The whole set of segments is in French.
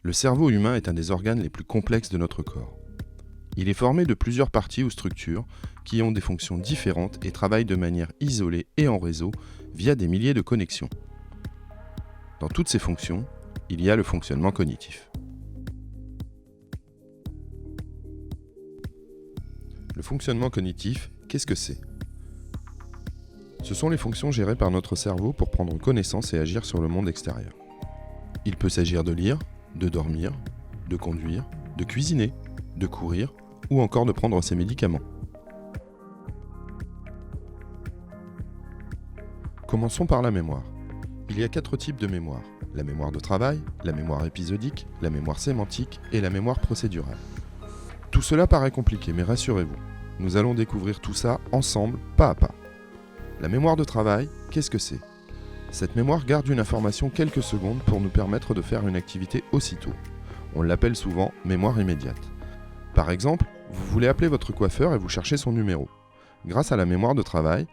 Le cerveau humain est un des organes les plus complexes de notre corps. Il est formé de plusieurs parties ou structures qui ont des fonctions différentes et travaillent de manière isolée et en réseau via des milliers de connexions. Dans toutes ces fonctions, il y a le fonctionnement cognitif. Le fonctionnement cognitif, qu'est-ce que c'est ? Ce sont les fonctions gérées par notre cerveau pour prendre connaissance et agir sur le monde extérieur. Il peut s'agir de lire, de dormir, de conduire, de cuisiner, de courir ou encore de prendre ses médicaments. Commençons par la mémoire. Il y a 4 types de mémoire. La mémoire de travail, la mémoire épisodique, la mémoire sémantique et la mémoire procédurale. Tout cela paraît compliqué, mais rassurez-vous, nous allons découvrir tout ça ensemble, pas à pas. La mémoire de travail, qu'est-ce que c'est ? Cette mémoire garde une information quelques secondes pour nous permettre de faire une activité aussitôt. On l'appelle souvent mémoire immédiate. Par exemple, vous voulez appeler votre coiffeur et vous cherchez son numéro. Grâce à la mémoire de travail,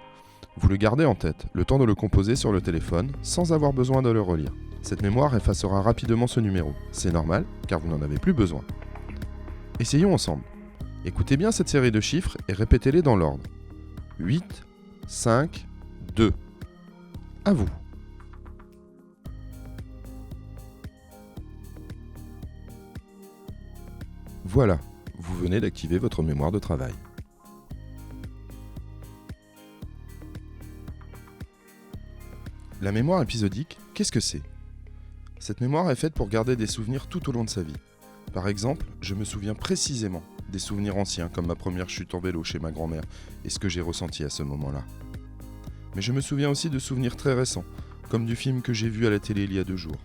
vous le gardez en tête, le temps de le composer sur le téléphone, sans avoir besoin de le relire. Cette mémoire effacera rapidement ce numéro. C'est normal, car vous n'en avez plus besoin. Essayons ensemble. Écoutez bien cette série de chiffres et répétez-les dans l'ordre. 8, 5, 2. À vous. Voilà, vous venez d'activer votre mémoire de travail. La mémoire épisodique, qu'est-ce que c'est ? Cette mémoire est faite pour garder des souvenirs tout au long de sa vie. Par exemple, je me souviens précisément des souvenirs anciens, comme ma première chute en vélo chez ma grand-mère et ce que j'ai ressenti à ce moment-là. Mais je me souviens aussi de souvenirs très récents, comme du film que j'ai vu à la télé il y a 2 jours.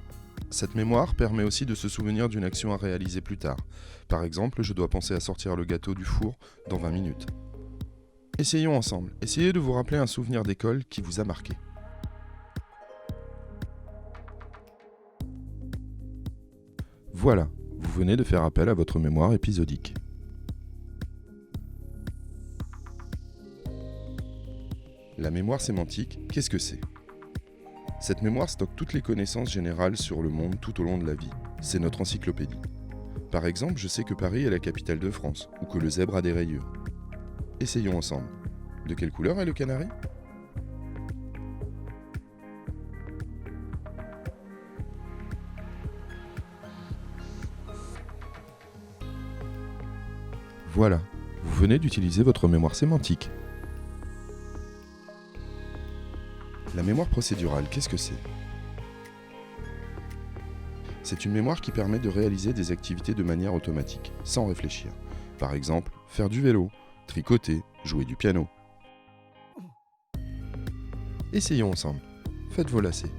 Cette mémoire permet aussi de se souvenir d'une action à réaliser plus tard. Par exemple, je dois penser à sortir le gâteau du four dans 20 minutes. Essayons ensemble. Essayez de vous rappeler un souvenir d'école qui vous a marqué. Voilà, vous venez de faire appel à votre mémoire épisodique. La mémoire sémantique, qu'est-ce que c'est ? Cette mémoire stocke toutes les connaissances générales sur le monde tout au long de la vie. C'est notre encyclopédie. Par exemple, je sais que Paris est la capitale de France, ou que le zèbre a des rayures. Essayons ensemble. De quelle couleur est le canari ? Voilà, vous venez d'utiliser votre mémoire sémantique. La mémoire procédurale, qu'est-ce que c'est ? C'est une mémoire qui permet de réaliser des activités de manière automatique, sans réfléchir. Par exemple, faire du vélo, tricoter, jouer du piano. Essayons ensemble. Faites vos lacets.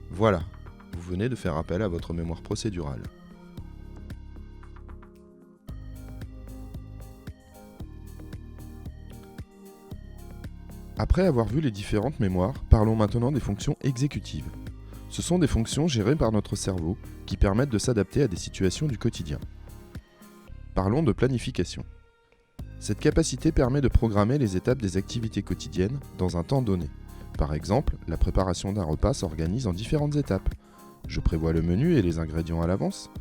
Voilà, vous venez de faire appel à votre mémoire procédurale. Après avoir vu les différentes mémoires, parlons maintenant des fonctions exécutives. Ce sont des fonctions gérées par notre cerveau qui permettent de s'adapter à des situations du quotidien. Parlons de planification. Cette capacité permet de programmer les étapes des activités quotidiennes dans un temps donné. Par exemple, la préparation d'un repas s'organise en différentes étapes. Je prévois le menu et les ingrédients à l'avance.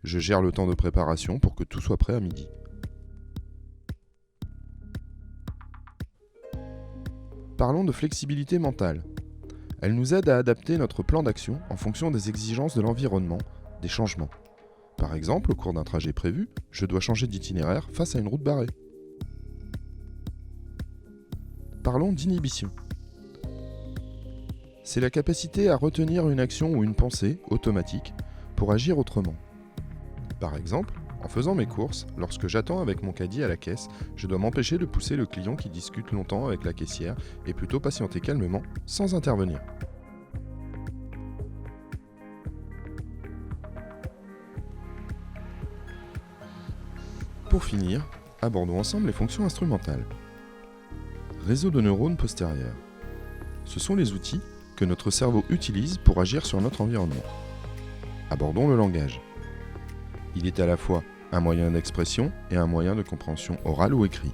Je gère le temps de préparation pour que tout soit prêt à midi. Parlons de flexibilité mentale. Elle nous aide à adapter notre plan d'action en fonction des exigences de l'environnement, des changements. Par exemple, au cours d'un trajet prévu, je dois changer d'itinéraire face à une route barrée. Parlons d'inhibition. C'est la capacité à retenir une action ou une pensée automatique pour agir autrement. Par exemple, en faisant mes courses, lorsque j'attends avec mon caddie à la caisse, je dois m'empêcher de pousser le client qui discute longtemps avec la caissière et plutôt patienter calmement, sans intervenir. Pour finir, abordons ensemble les fonctions instrumentales. Réseau de neurones postérieurs. Ce sont les outils que notre cerveau utilise pour agir sur notre environnement. Abordons le langage. Il est à la fois un moyen d'expression et un moyen de compréhension orale ou écrit.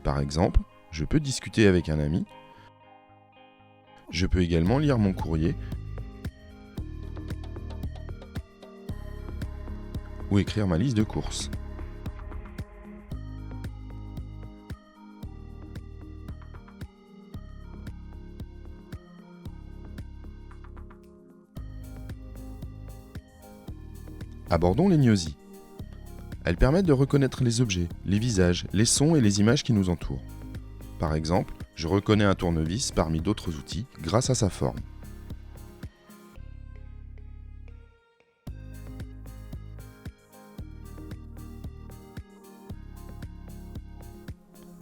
Par exemple, je peux discuter avec un ami. Je peux également lire mon courrier ou écrire ma liste de courses. Abordons les gnosies. Elles permettent de reconnaître les objets, les visages, les sons et les images qui nous entourent. Par exemple, je reconnais un tournevis parmi d'autres outils grâce à sa forme.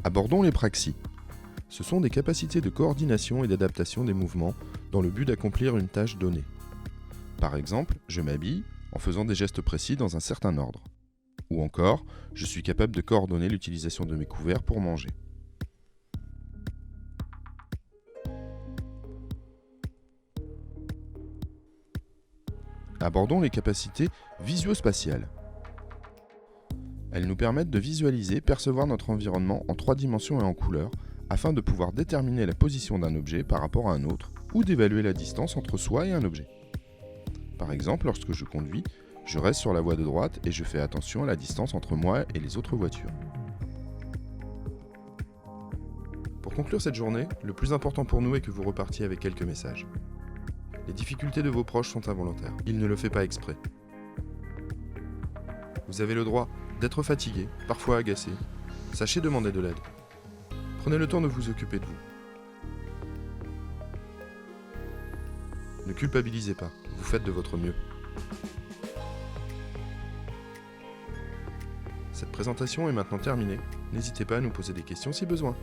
Abordons les praxis. Ce sont des capacités de coordination et d'adaptation des mouvements dans le but d'accomplir une tâche donnée. Par exemple, je m'habille en faisant des gestes précis dans un certain ordre. Ou encore, je suis capable de coordonner l'utilisation de mes couverts pour manger. Abordons les capacités visuospatiales. Elles nous permettent de visualiser, percevoir notre environnement en 3 dimensions et en couleurs, afin de pouvoir déterminer la position d'un objet par rapport à un autre, ou d'évaluer la distance entre soi et un objet. Par exemple, lorsque je conduis, je reste sur la voie de droite et je fais attention à la distance entre moi et les autres voitures. Pour conclure cette journée, le plus important pour nous est que vous repartiez avec quelques messages. Les difficultés de vos proches sont involontaires. Ils ne le font pas exprès. Vous avez le droit d'être fatigué, parfois agacé. Sachez demander de l'aide. Prenez le temps de vous occuper de vous. Ne culpabilisez pas, vous faites de votre mieux. Cette présentation est maintenant terminée. N'hésitez pas à nous poser des questions si besoin.